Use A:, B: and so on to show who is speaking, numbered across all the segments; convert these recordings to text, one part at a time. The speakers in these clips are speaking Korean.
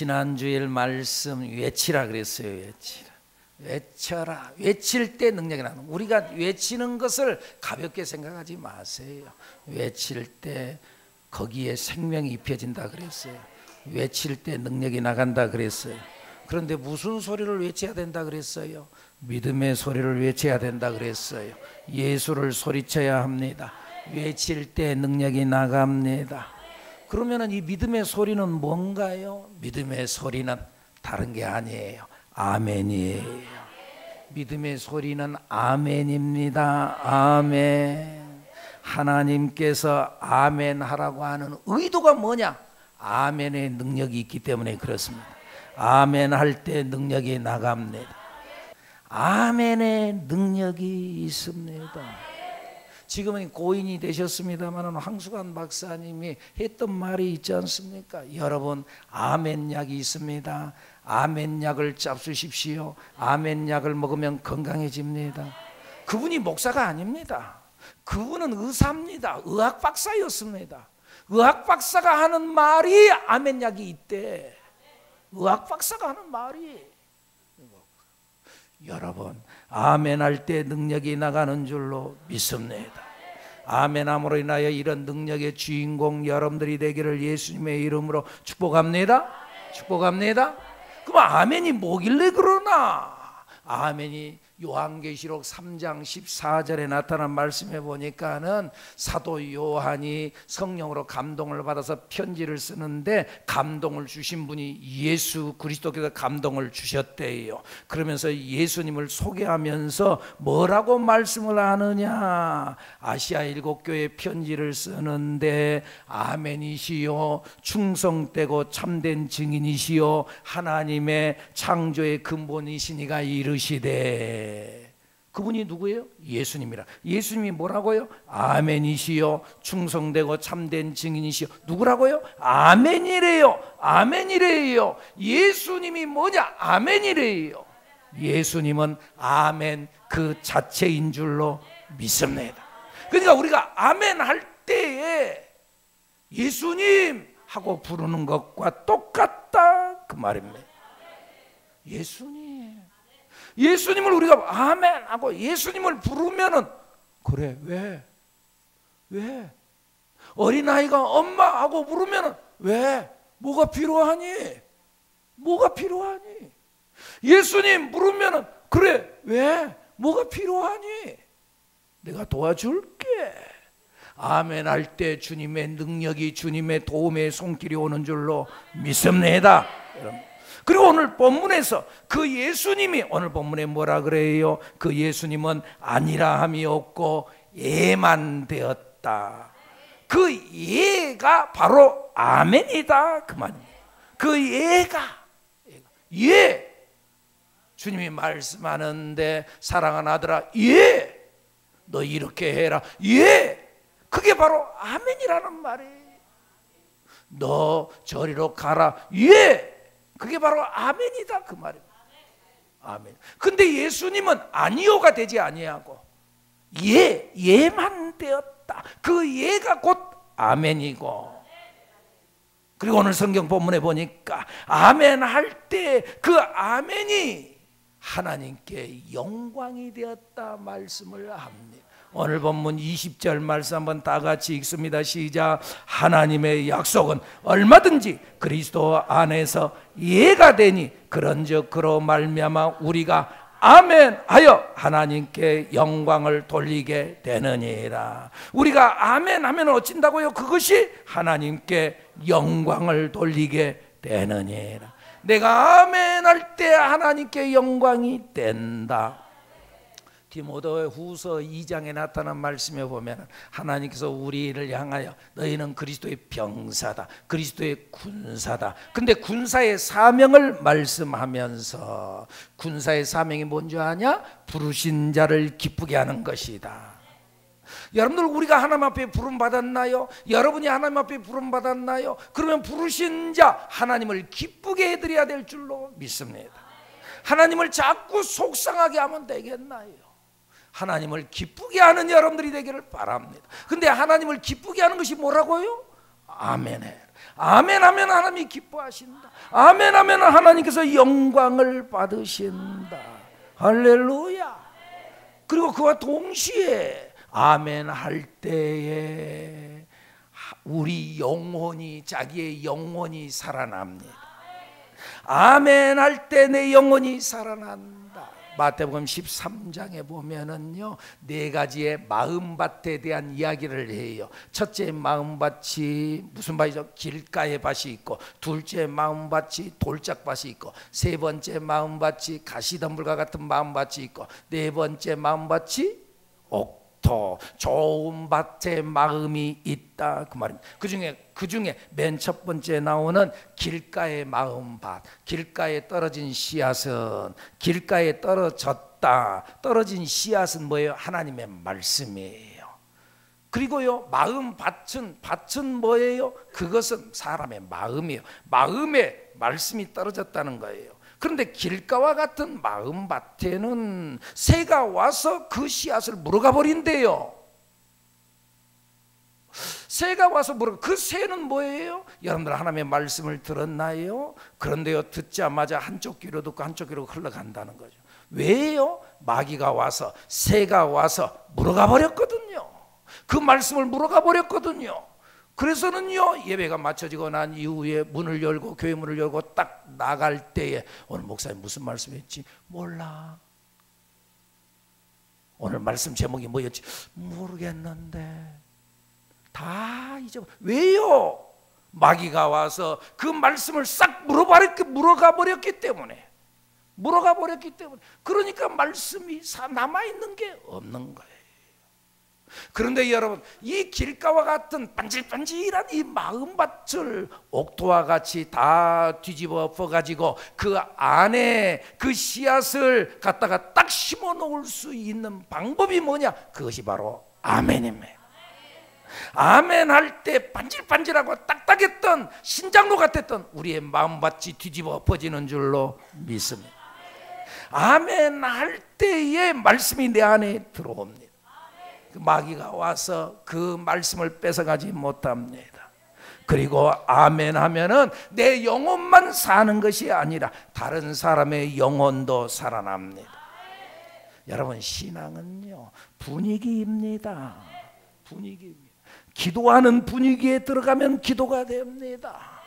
A: 지난주일 말씀 외치라 그랬어요. 외치라. 외쳐라. 외칠 때 능력이 나는. 우리가 외치는 것을 가볍게 생각하지 마세요. 외칠 때 거기에 생명이 입혀진다 그랬어요. 외칠 때 능력이 나간다 그랬어요. 그런데 무슨 소리를 외쳐야 된다 그랬어요? 믿음의 소리를 외쳐야 된다 그랬어요. 예수를 소리쳐야 합니다. 외칠 때 능력이 나갑니다. 그러면 이 믿음의 소리는 뭔가요? 믿음의 소리는 다른 게 아니에요. 아멘이에요. 믿음의 소리는 아멘입니다. 아멘. 하나님께서 아멘 하라고 하는 의도가 뭐냐? 아멘의 능력이 있기 때문에 그렇습니다. 아멘 할 때 능력이 나갑니다. 아멘의 능력이 있습니다. 지금은 고인이 되셨습니다만 황수관 박사님이 했던 말이 있지 않습니까? 여러분, 아멘 약이 있습니다. 아멘 약을 잡수십시오. 아멘 약을 먹으면 건강해집니다. 그분이 목사가 아닙니다. 그분은 의사입니다. 의학 박사였습니다. 의학 박사가 하는 말이 아멘 약이 있대. 의학 박사가 하는 말이. 여러분, 아멘 할 때 능력이 나가는 줄로 믿습니다. 아멘 함으로 인하여 이런 능력의 주인공 여러분들이 되기를 예수님의 이름으로 축복합니다. 축복합니다. 그럼 아멘이 뭐길래 그러나? 아멘이 요한계시록 3장 14절에 나타난 말씀해 보니까는 사도 요한이 성령으로 감동을 받아서 편지를 쓰는데 감동을 주신 분이 예수 그리스도께서 감동을 주셨대요. 그러면서 예수님을 소개하면서 뭐라고 말씀을 하느냐? 아시아 7교회 편지를 쓰는데 아멘이시요 충성되고 참된 증인이시요 하나님의 창조의 근본이시니가 이르시되. 그분이 누구예요? 예수님이라. 예수님이 뭐라고요? 아멘이시요 충성되고 참된 증인이시요. 누구라고요? 아멘이래요. 아멘이래요. 예수님이 뭐냐? 아멘이래요. 예수님은 아멘 그 자체인 줄로 믿습니다. 그러니까 우리가 아멘 할 때에 예수님 하고 부르는 것과 똑같다 그 말입니다. 예수님. 예수님을 우리가 아멘 하고 예수님을 부르면은 그래 왜 어린아이가 엄마 하고 부르면은 왜 뭐가 필요하니? 뭐가 필요하니? 예수님 부르면은 그래 왜 뭐가 필요하니? 내가 도와줄게. 아멘 할 때 주님의 능력이 주님의 도움의 손길이 오는 줄로 믿습니다. 여러분. 그리고 오늘 본문에서 그 예수님이 오늘 본문에 뭐라 그래요? 그 예수님은 아니라함이 없고 예만 되었다. 그 예가 바로 아멘이다 그 말입니다. 그 예가 예 주님이 말씀하는데 사랑하는 아들아 예 너 이렇게 해라 예 그게 바로 아멘이라는 말이에요. 너 저리로 가라 예 그게 바로 아멘이다 그 말입니다. 아멘. 근데 예수님은 아니요가 되지 아니하고 예만 되었다. 그 예가 곧 아멘이고. 그리고 오늘 성경 본문에 보니까 아멘 할 때 그 아멘이 하나님께 영광이 되었다 말씀을 합니다. 오늘 본문 20절 말씀 한번 다 같이 읽습니다. 시작. 하나님의 약속은 얼마든지 그리스도 안에서 예가 되니 그런즉 그로 말미암아 우리가 아멘하여 하나님께 영광을 돌리게 되느니라. 우리가 아멘하면 어쩐다고요? 그것이 하나님께 영광을 돌리게 되느니라. 내가 아멘할 때 하나님께 영광이 된다. 디모데 후서 2장에 나타난 말씀에 보면 하나님께서 우리를 향하여 너희는 그리스도의 병사다 그리스도의 군사다. 근데 군사의 사명을 말씀하면서 군사의 사명이 뭔지 아냐? 부르신 자를 기쁘게 하는 것이다. 여러분들 우리가 하나님 앞에 부름 받았나요? 여러분이 하나님 앞에 부름 받았나요? 그러면 부르신 자 하나님을 기쁘게 해드려야 될 줄로 믿습니다. 하나님을 자꾸 속상하게 하면 되겠나요? 하나님을 기쁘게 하는 여러분들이 되기를 바랍니다. 근데 하나님을 기쁘게 하는 것이 뭐라고요? 아멘해. 아멘하면 하나님이 기뻐하신다. 아멘하면 하나님께서 영광을 받으신다. 할렐루야. 그리고 그와 동시에 아멘할 때에 우리 영혼이, 자기의 영혼이 살아납니다. 아멘할 때 내 영혼이 살아난다. 마태복음 13장에 보면은요, 네 가지의 마음밭에 대한 이야기를 해요. 첫째 마음밭이 무슨 밭이죠? 길가의 밭이 있고, 둘째 마음밭이 돌짝밭이 있고, 세 번째 마음밭이 가시덤불과 같은 마음밭이 있고, 네 번째 마음밭이 옥토, 좋은 밭에 마음이 있다, 그 말입니다. 그 중에 맨 첫 번째 나오는 길가의 마음밭, 길가에 떨어진 씨앗은, 길가에 떨어진 씨앗은 뭐예요? 하나님의 말씀이에요. 그리고요, 밭은 뭐예요? 그것은 사람의 마음이에요. 마음에 말씀이 떨어졌다는 거예요. 그런데 길가와 같은 마음밭에는 새가 와서 그 씨앗을 물어가 버린대요. 새가 와서 그 새는 뭐예요? 여러분들 하나님의 말씀을 들었나요? 그런데요, 듣자마자 한쪽 귀로 듣고 한쪽 귀로 흘러간다는 거죠. 왜요? 마귀가 와서, 새가 와서 물어가 버렸거든요. 그 말씀을 물어가 버렸거든요. 그래서는요, 예배가 마쳐지고 난 이후에 문을 열고, 교회 문을 열고 딱 나갈 때에 오늘 목사님 무슨 말씀했지? 몰라. 오늘 말씀 제목이 뭐였지? 모르겠는데. 다 잊어. 왜요? 마귀가 와서 그 말씀을 싹 물어가 버렸기 때문에. 그러니까 말씀이 남아있는 게 없는 거예요. 그런데 여러분, 이 길가와 같은 반질반질한 이 마음밭을 옥토와 같이 다 뒤집어 엎어가지고 그 안에 그 씨앗을 갖다가 딱 심어 놓을 수 있는 방법이 뭐냐? 그것이 바로 아멘입니다. 아멘할 때 반질반질하고 딱딱했던, 신장로 같았던 우리의 마음밭이 뒤집어 엎어지는 줄로 믿습니다. 아멘할 때에 말씀이 내 안에 들어옵니다. 마귀가 와서 그 말씀을 뺏어가지 못합니다. 그리고 아멘 하면은 내 영혼만 사는 것이 아니라 다른 사람의 영혼도 살아납니다. 여러분, 신앙은요, 분위기입니다. 기도하는 분위기에 들어가면 기도가 됩니다.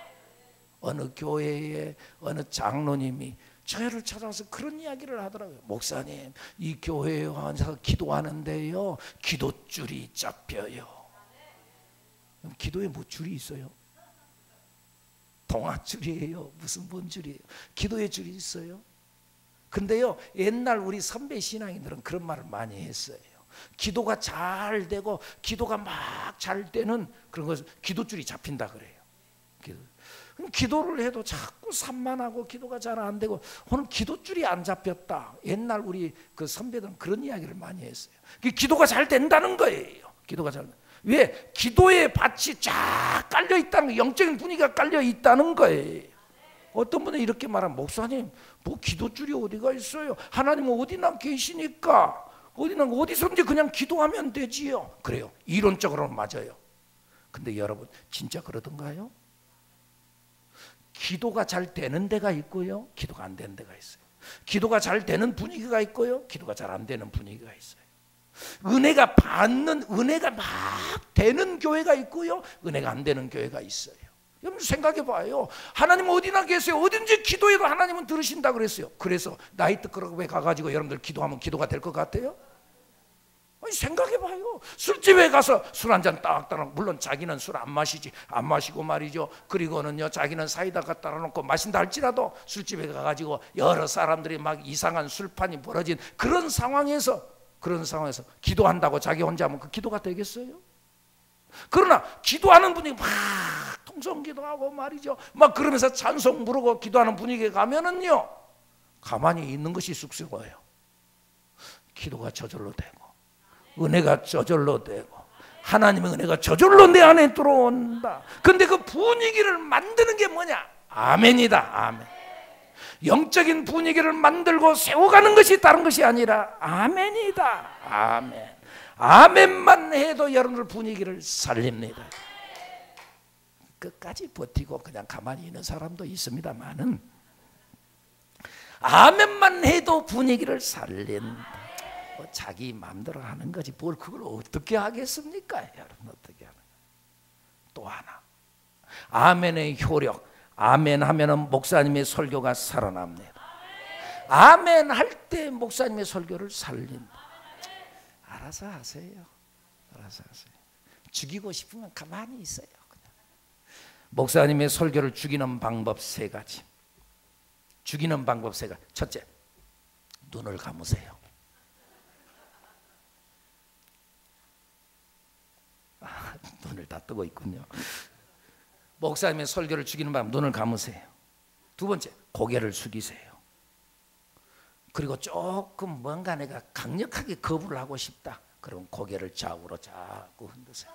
A: 어느 교회에 어느 장로님이 저를 찾아와서 그런 이야기를 하더라고요. 목사님, 이 교회에 와서 기도하는데요, 기도줄이 잡혀요. 기도에 뭐 줄이 있어요? 동아줄이에요? 무슨 뭔 줄이에요? 기도의 줄이 있어요? 근데요, 옛날 우리 선배 신앙인들은 그런 말을 많이 했어요. 기도가 잘 되고 기도가 막 잘 되는 그런 것을 기도줄이 잡힌다 그래요. 기도를 해도 자꾸 산만하고 기도가 잘 안 되고 오늘 기도줄이 안 잡혔다. 옛날 우리 그 선배들은 그런 이야기를 많이 했어요. 기도가 잘 된다는 거예요. 기도가 잘. 왜? 기도의 밭이 쫙 깔려 있다는 거예요. 영적인 분위기가 깔려 있다는 거예요. 어떤 분은 이렇게 말하면, 목사님, 뭐 기도줄이 어디가 있어요? 하나님은 어디나 계시니까 어디서든지 그냥 기도하면 되지요. 그래요. 이론적으로는 맞아요. 근데 여러분, 진짜 그러던가요? 기도가 잘 되는 데가 있고요, 기도가 안 되는 데가 있어요. 기도가 잘 되는 분위기가 있고요, 기도가 잘 안 되는 분위기가 있어요. 은혜가 막 되는 교회가 있고요, 은혜가 안 되는 교회가 있어요. 여러분 생각해 봐요. 하나님 어디나 계세요. 어딘지 기도해도 하나님은 들으신다 그랬어요. 그래서 나이트 클럽에 가가지고 여러분들 기도하면 기도가 될 것 같아요? 아니, 생각해 봐요. 술집에 가서 술 한잔 따닥따닥, 물론 자기는 술 안 마시고 말이죠. 그리고는요, 자기는 사이다 갖다 놓고 마신다 할지라도 술집에 가가지고 여러 사람들이 막 이상한 술판이 벌어진 그런 상황에서 기도한다고 자기 혼자 하면 그 기도가 되겠어요? 그러나 기도하는 분이 막 통성기도하고 말이죠, 막 그러면서 찬송 부르고 기도하는 분위기에 가면은요, 가만히 있는 것이 쑥스러워요. 기도가 저절로 되고 은혜가 저절로 되고 하나님의 은혜가 저절로 내 안에 들어온다. 근데 그 분위기를 만드는 게 뭐냐? 아멘이다. 아멘. 영적인 분위기를 만들고 세워가는 것이 다른 것이 아니라 아멘이다. 아멘. 아멘만 해도 여러분들 분위기를 살립니다. 끝까지 버티고 그냥 가만히 있는 사람도 있습니다만은 아멘만 해도 분위기를 살린다. 뭐 자기 마음대로 하는 거지 뭘 그걸 어떻게 하겠습니까? 여러분 어떻게 하는? 또 하나 아멘의 효력. 아멘 하면은 목사님의 설교가 살아납니다. 아멘 할 때 목사님의 설교를 살린다. 알아서 하세요. 알아서 하세요. 죽이고 싶으면 가만히 있어요. 그냥. 목사님의 설교를 죽이는 방법 세 가지. 죽이는 방법 세 가지. 첫째, 눈을 감으세요. 눈을 다 뜨고 있군요. 목사님의 설교를 죽이는 방법, 눈을 감으세요. 두 번째, 고개를 숙이세요. 그리고 조금 뭔가 내가 강력하게 거부를 하고 싶다. 그럼 고개를 좌우로 자꾸 흔드세요.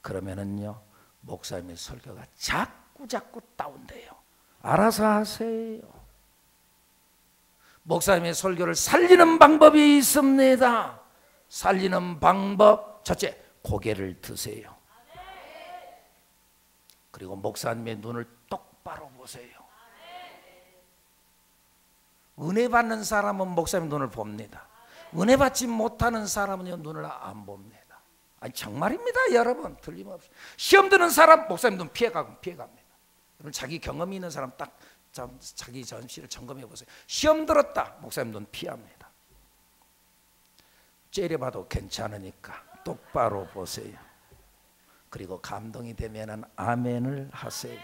A: 그러면은요, 목사님의 설교가 자꾸 다운돼요. 알아서 하세요. 목사님의 설교를 살리는 방법이 있습니다. 살리는 방법, 첫째, 고개를 드세요. 그리고 목사님의 눈을 똑바로 보세요. 은혜 받는 사람은 목사님 눈을 봅니다. 은혜 받지 못하는 사람은 눈을 안 봅니다. 아니 정말입니다 여러분. 틀림없이 시험 드는 사람 목사님 눈 피해갑니다. 여러분 자기 경험이 있는 사람 딱 자기 전시를 점검해 보세요. 시험 들었다 목사님 눈 피합니다. 째려봐도 괜찮으니까 똑바로 보세요. 그리고 감동이 되면은 아멘을 하세요.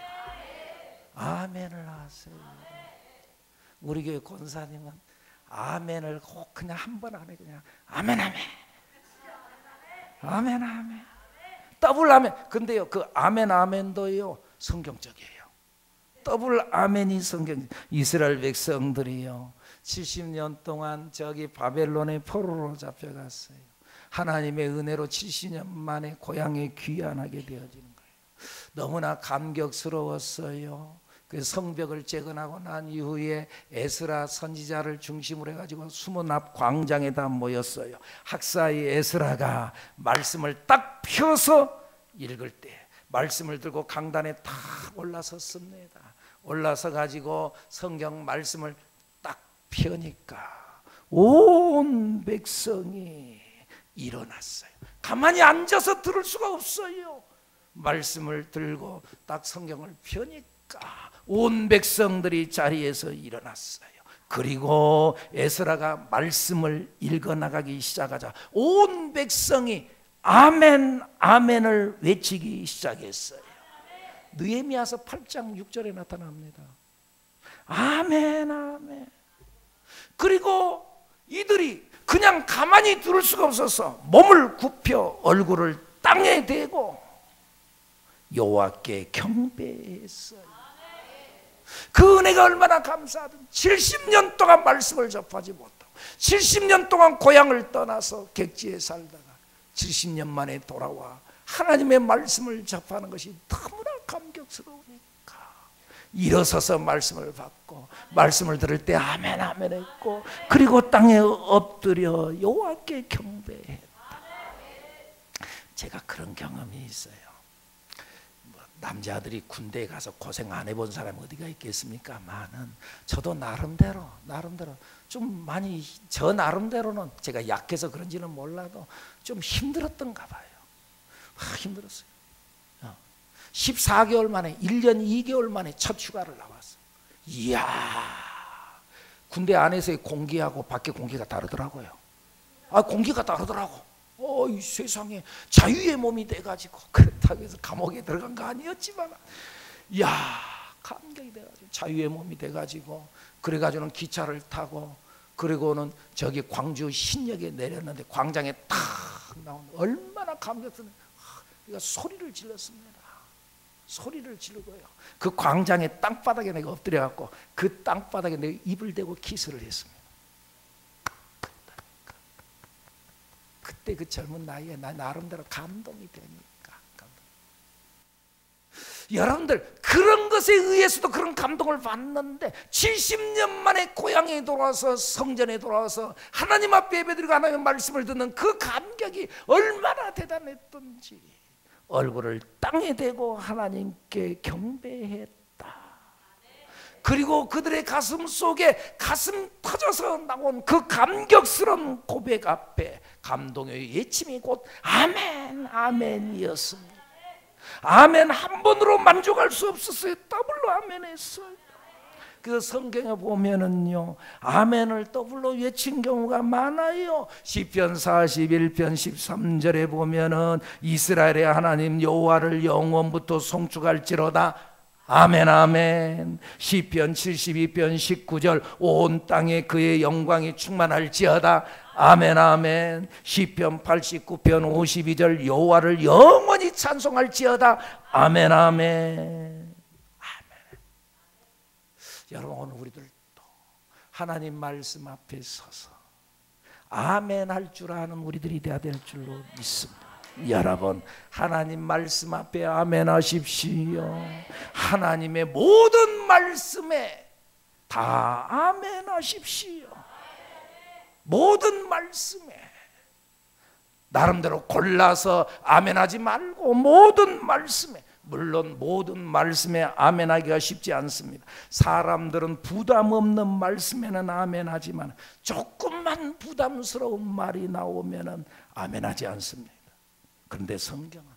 A: 아멘을 하세요. 우리 교회 권사님은 아멘을 꼭 그냥 한 번 안에 그냥 아멘 아멘 아멘 아멘 더블 아멘. 근데요 그 아멘 아멘도요 성경적이에요. 더블 아멘이 성경. 이스라엘 백성들이요 70년 동안 저기 바벨론의 포로로 잡혀갔어요. 하나님의 은혜로 70년 만에 고향에 귀환하게 되어지는 거예요. 너무나 감격스러웠어요. 그 성벽을 재건하고 난 이후에 에스라 선지자를 중심으로 해가지고 숨은 앞 광장에다 모였어요. 학사의 에스라가 말씀을 딱 펴서 읽을 때 말씀을 들고 강단에 탁 올라섰습니다. 올라서 가지고 성경 말씀을 딱 펴니까 온 백성이 일어났어요. 가만히 앉아서 들을 수가 없어요. 말씀을 들고 딱 성경을 펴니까 온 백성들이 자리에서 일어났어요. 그리고 에스라가 말씀을 읽어나가기 시작하자 온 백성이 아멘 아멘을 외치기 시작했어요. 느헤미야서 8장 6절에 나타납니다. 아멘 아멘. 그리고 이들이 그냥 가만히 들을 수가 없어서 몸을 굽혀 얼굴을 땅에 대고 여호와께 경배했어요. 그 은혜가 얼마나 감사하든 70년 동안 말씀을 접하지 못하고 70년 동안 고향을 떠나서 객지에 살다가 70년 만에 돌아와 하나님의 말씀을 접하는 것이 너무나 감격스러우니까 일어서서 말씀을 받고 말씀을 들을 때 아멘 아멘 했고 그리고 땅에 엎드려 여호와께 경배했다. 제가 그런 경험이 있어요. 남자들이 군대에 가서 고생 안 해본 사람이 어디가 있겠습니까? 많은. 저도 나름대로 좀 많이 저 나름대로는 제가 약해서 그런지는 몰라도 좀 힘들었던가 봐요. 힘들었어요. 14개월 만에 1년 2개월 만에 첫 휴가를 나왔어요. 이야, 군대 안에서의 공기하고 밖에 공기가 다르더라고요. 공기가 다르더라고. 이 세상에 자유의 몸이 돼가지고 그렇다고 해서 감옥에 들어간 거 아니었지만 이야 감격이 돼가지고 자유의 몸이 돼가지고 그래가지고는 기차를 타고 그리고는 저기 광주 신역에 내렸는데 광장에 탁 나온 얼마나 감격스러운 내가 소리를 질렀습니다. 소리를 지르고요 그 광장의 땅바닥에 내가 엎드려갖고 그 땅바닥에 내가 입을 대고 키스를 했습니다. 그때 그 젊은 나이에 나 나름대로 감동이 되니까. 여러분들 그런 것에 의해서도 그런 감동을 받는데 70년 만에 고향에 돌아와서 성전에 돌아와서 하나님 앞에 예배드리고 하나님의 말씀을 듣는 그 감격이 얼마나 대단했던지 얼굴을 땅에 대고 하나님께 경배했다. 그리고 그들의 가슴 속에 가슴 터져서 나온 그 감격스러운 고백 앞에 감동의 외침이 곧 아멘, 아멘이었습니다. 아멘 한 번으로 만족할 수 없었어요. 더블로 아멘 했어요. 그 성경에 보면은요, 아멘을 더블로 외친 경우가 많아요. 시편 41편 13절에 보면은 이스라엘의 하나님 여호와를 영원부터 송축할지로다. 아멘, 아멘. 시편 72편 19절 온 땅에 그의 영광이 충만할지어다. 아멘, 아멘. 시편 89편 52절 여호와를 영원히 찬송할지어다. 아멘, 아멘. 여러분, 오늘 우리들도 하나님 말씀 앞에 서서 아멘 할 줄 아는 우리들이 되어야 될 줄로 믿습니다. 여러분, 하나님 말씀 앞에 아멘 하십시오. 하나님의 모든 말씀에 다 아멘 하십시오. 모든 말씀에 나름대로 골라서 아멘 하지 말고 모든 말씀에, 물론 모든 말씀에 아멘하기가 쉽지 않습니다. 사람들은 부담 없는 말씀에는 아멘하지만 조금만 부담스러운 말이 나오면은 아멘하지 않습니다. 그런데 성경은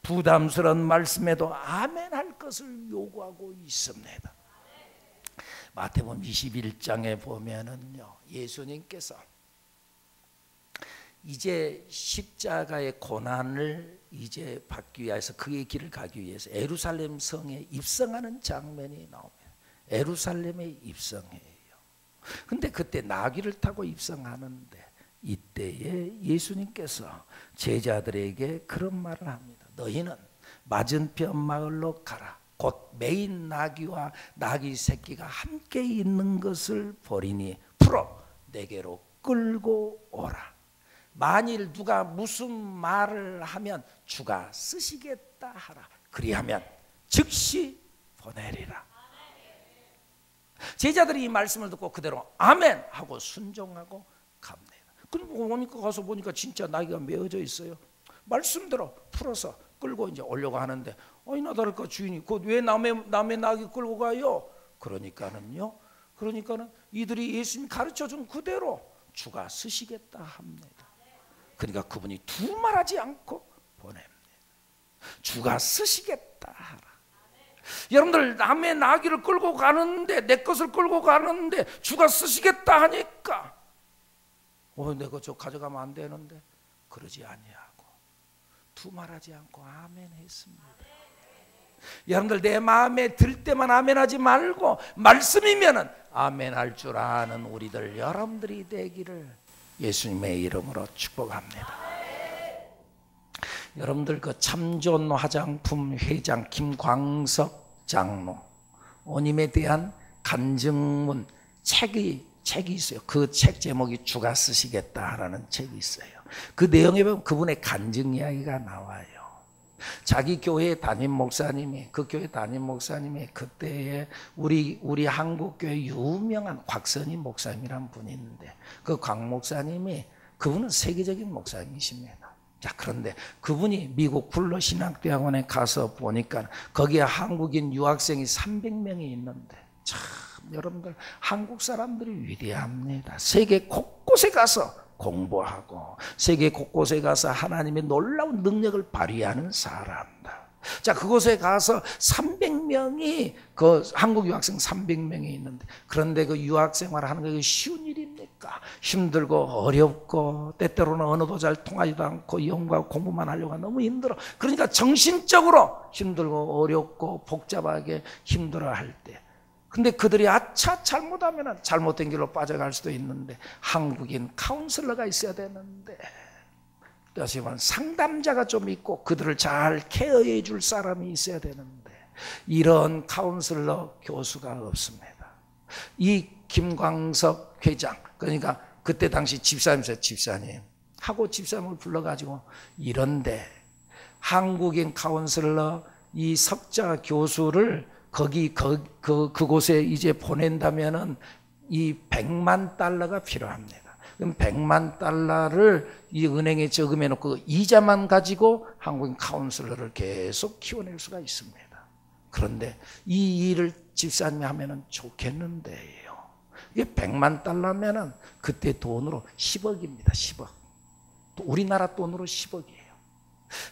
A: 부담스러운 말씀에도 아멘할 것을 요구하고 있습니다. 마태복음 21장에 보면은요, 예수님께서 이제 십자가의 고난을 이제 받기 위해서 그의 길을 가기 위해서 예루살렘 성에 입성하는 장면이 나옵니다. 예루살렘에 입성해요. 근데 그때 나귀를 타고 입성하는데 이때에 예수님께서 제자들에게 그런 말을 합니다. 너희는 맞은편 마을로 가라. 곧 메인 나귀와 나귀 새끼가 함께 있는 것을 보리니 풀어 내게로 끌고 오라. 만일 누가 무슨 말을 하면 주가 쓰시겠다 하라. 그리하면 즉시 보내리라. 제자들이 이 말씀을 듣고 그대로 아멘 하고 순종하고 갑니다. 그러니까 가서 보니까 진짜 나귀가 메어져 있어요. 말씀대로 풀어서 끌고 이제 오려고 하는데 아니나 다를까 주인이 곧 왜 남의 나귀 끌고 가요? 그러니까는 이들이 예수님이 가르쳐준 그대로 주가 쓰시겠다 합니다. 그러니까 그분이 두말하지 않고 보냅니다. 주가 쓰시겠다 하라. 여러분들 남의 나귀를 끌고 가는데, 내 것을 끌고 가는데 주가 쓰시겠다 하니까 내가 저 가져가면 안 되는데 그러지 아니하고 두말하지 않고 아멘 했습니다. 여러분들 내 마음에 들 때만 아멘하지 말고 말씀이면은 아멘할 줄 아는 우리들 여러분들이 되기를 예수님의 이름으로 축복합니다. 여러분들 그 참존 화장품 회장 김광석 장로 오님에 대한 간증문 책이 있어요. 그 책 제목이 주가 쓰시겠다라는 책이 있어요. 그 내용에 보면 그분의 간증 이야기가 나와요. 자기 교회 담임 목사님이 그때에 우리 한국교회 유명한 곽선임 목사님이란 분이 있는데 그 곽 목사님이 그분은 세계적인 목사님이십니다. 자, 그런데 그분이 미국 굴러 신학대학원에 가서 보니까 거기에 한국인 유학생이 300명이 있는데 참 여러분들 한국 사람들이 위대합니다. 세계 곳곳에 가서 공부하고 세계 곳곳에 가서 하나님의 놀라운 능력을 발휘하는 사람들. 자, 그곳에 가서 300명이 그 한국 유학생 300명이 있는데 그런데 그 유학 생활하는 게 쉬운 일입니까? 힘들고 어렵고 때때로는 언어도 잘 통하지도 않고 영어하고 공부만 하려고 너무 힘들어. 그러니까 정신적으로 힘들고 어렵고 복잡하게 힘들어할 때 근데 그들이 아차 잘못하면 잘못된 길로 빠져갈 수도 있는데 한국인 카운슬러가 있어야 되는데 다시 말하면 상담자가 좀 있고 그들을 잘 케어해 줄 사람이 있어야 되는데 이런 카운슬러 교수가 없습니다. 이 김광석 회장 그러니까 그때 당시 집사님이세요. 집사님 하고 집사님을 불러가지고 이런데 한국인 카운슬러 이 석자 교수를 그곳에 이제 보낸다면은 이 100만 달러가 필요합니다. 그럼 100만 달러를 이 은행에 저금해 놓고 이자만 가지고 한국인 카운슬러를 계속 키워낼 수가 있습니다. 그런데 이 일을 집사님이 하면은 좋겠는데요. 이게 100만 달러면은 그때 돈으로 10억입니다. 10억. 우리나라 돈으로 10억이에요.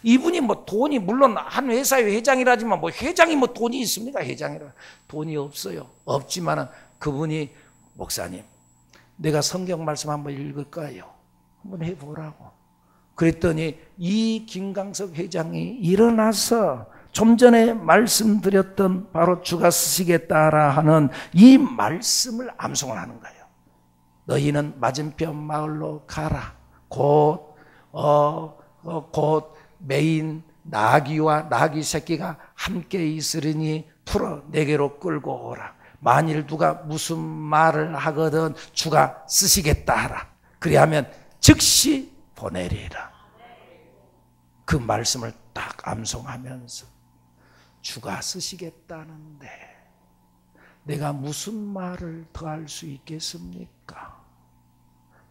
A: 이분이 뭐 돈이 물론 한 회사의 회장이라지만 뭐 회장이 뭐 돈이 있습니까? 회장이라 돈이 없어요. 없지만은 그분이 목사님, 내가 성경 말씀 한번 읽을까요? 한번 해보라고. 그랬더니 이 김강석 회장이 일어나서 좀 전에 말씀드렸던 바로 주가 쓰시겠다라 하는 이 말씀을 암송을 하는 거예요. 너희는 맞은편 마을로 가라. 곧 메인 나귀와 나귀 새끼가 함께 있으리니 풀어 내게로 끌고 오라. 만일 누가 무슨 말을 하거든 주가 쓰시겠다 하라. 그리하면 즉시 보내리라. 그 말씀을 딱 암송하면서 주가 쓰시겠다는데 내가 무슨 말을 더 할 수 있겠습니까?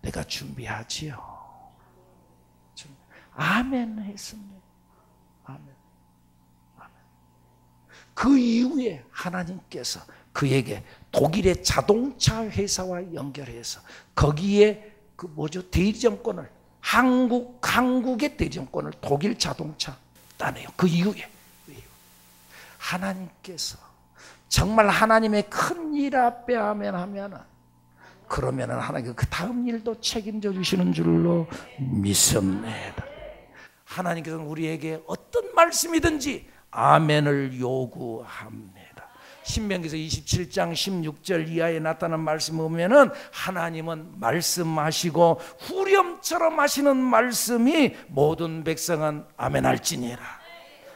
A: 내가 준비하지요. 아멘 했습니다. 아멘. 아멘. 그 이후에 하나님께서 그에게 독일의 자동차 회사와 연결해서 거기에 대리점권을 한국의 대리점권을 독일 자동차 따내요. 그 이후에 하나님께서 정말 하나님의 큰 일 앞에 하면은 그러면은 하나님 그 다음 일도 책임져 주시는 줄로 믿습니다. 하나님께서는 우리에게 어떤 말씀이든지 아멘을 요구합니다. 신명기서 27장 16절 이하에 나타난 말씀 보면은 하나님은 말씀하시고 후렴처럼 하시는 말씀이 모든 백성은 아멘할지니라.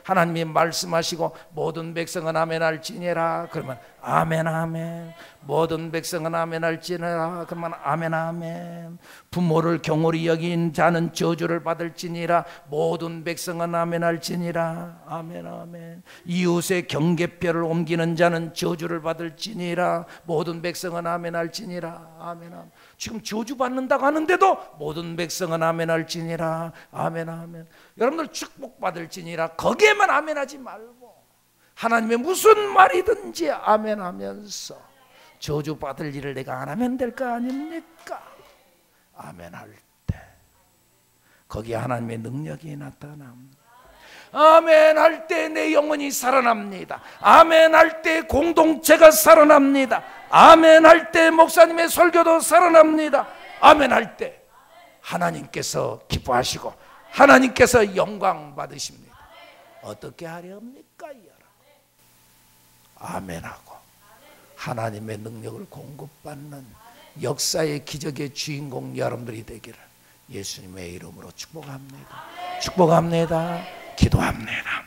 A: 하나님이 말씀하시고 모든 백성은 아멘할지니라. 그러면 아멘 아멘. 모든 백성은 아멘할지니라. 그러면 아멘 아멘. 부모를 경홀히 여긴 자는 저주를 받을지니라. 모든 백성은 아멘할지니라. 아멘 아멘. 이웃의 경계뼈를 옮기는 자는 저주를 받을지니라. 모든 백성은 아멘할지니라. 아멘 아멘. 지금 저주 받는다고 하는데도 모든 백성은 아멘할지니라. 아멘 아멘. 여러분들 축복받을지니라. 거기에만 아멘하지 말고 하나님의 무슨 말이든지 아멘하면서 저주받을 일을 내가 안 하면 될 거 아닙니까? 아멘할 때 거기에 하나님의 능력이 나타납니다. 아멘할 때 내 영혼이 살아납니다. 아멘할 때 공동체가 살아납니다. 아멘할 때 목사님의 설교도 살아납니다. 아멘할 때 하나님께서 기뻐하시고 하나님께서 영광 받으십니다. 어떻게 하렵니까 여러분? 아멘하고 하나님의 능력을 공급받는 역사의 기적의 주인공 여러분들이 되기를 예수님의 이름으로 축복합니다. 축복합니다. 기도합니다.